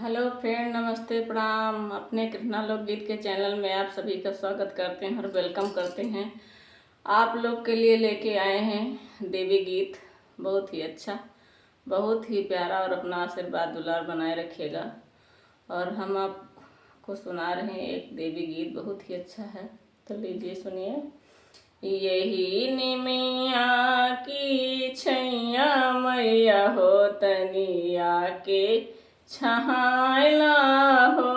Hello friend, नमस्ते, प्रणाम। अपने कृष्णा लोकगीत के चैनल में आप सभी का स्वागत करते हैं और वेलकम करते हैं। आप लोग के लिए लेके आए हैं देवी गीत, बहुत ही अच्छा, बहुत ही प्यारा, और अपना आशीर्वाद दुलार बनाए रखिएगा। और हम आपको सुना रहे हैं एक देवी गीत, बहुत ही अच्छा है, तो लीजिए सुनिए। यही निमिया की छैया मैया हो, तनिया के छहायला हो।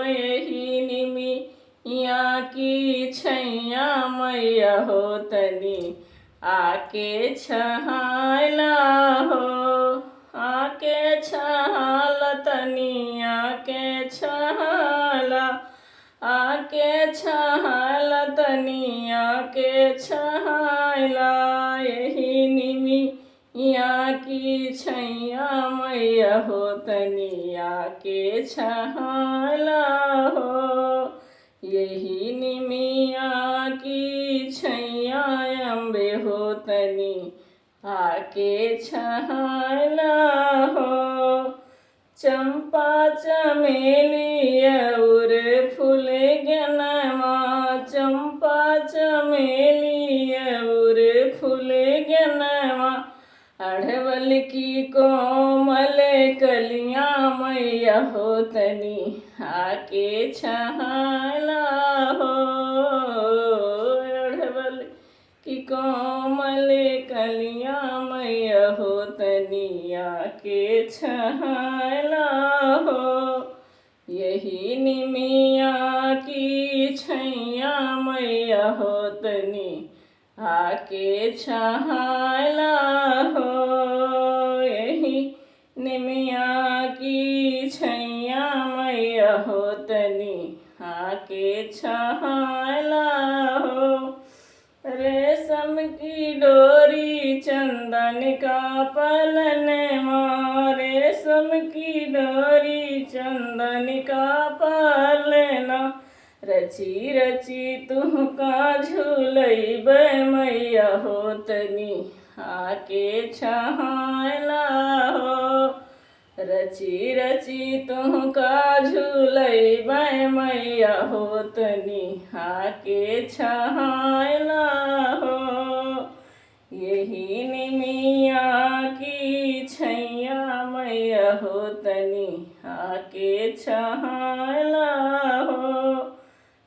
यही निमिया की छैया मैया हो, तनी आके छहायला हो। आके छहाला, तनी आके छहाला, आके छहाला, तनी आके छहाला। यही निमिया की छैया मैया हो, तनी आके छहाला हो। यही निमिया की छैया अम्बे हो, तनी आके छहाला हो। चंपा चमेली और फूल गनमा, चंपा चमेली और फूल गनमा, अढ़वल की कोमल कलियां मैया हो, तनी आके छहाला हो। अढ़वल की कोमल कलियां मैया हो, तनी आके छहाला हो। यही निमिया की छैया मैया हो, तनी आके छहाला हो। यही निमिया की छैया मैया हो, तनी आके छहाला हो। रेशम की डोरी चंदन का पलनमा, रेशम की डोरी चंदन का पलना, रची रची तुहका झूलैबै मैया हो, तनी आके छहाला हो। रची रची तुहका झूलैबै मैया हो, तनी आके छहाला हो। यही निमिया की छैया मैया हो, तनी आके छहाला हो।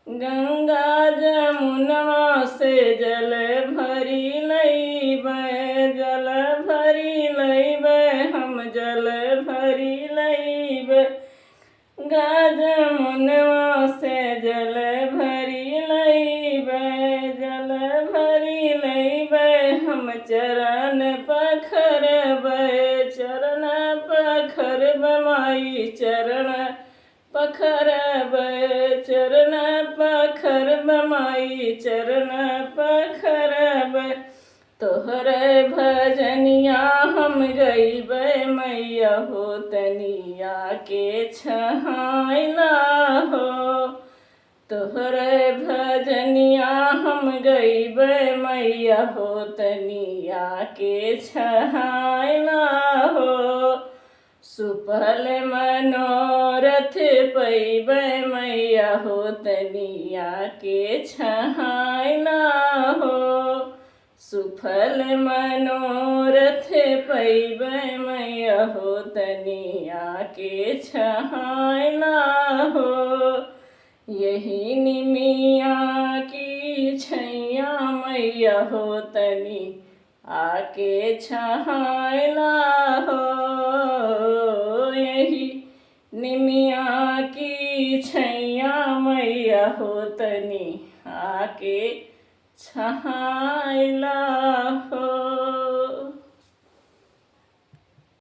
गंगा जमुनवा से जल भरी लैबै, जल भरी लैबै, हम जल भरी लैबै। गंगा जमुनवा से जल भरी लैबै, जल भरी लैबै, हम चरण पखरबै, चरण पखरबै माई, चरण पखरबै, चरण पखरबै माई, चरण पखरबै। तोहरे भजनिया हम गइबै मैया हो, तनी आके छहाला हो। तोहरे भजनिया हम गइबै मैया हो, तनी आके छहाला हो। सुफल मनोरथ पैबै मैया हो, तनी आके छहाला हो। सुफल मनोरथ पैबै मैया हो, तनी आके छहाला हो। यही निमिया की छैया मैया हो, तनी आके छहाला हो। यही निमिया की छैया मैया हो, तनी आके छहाला हो।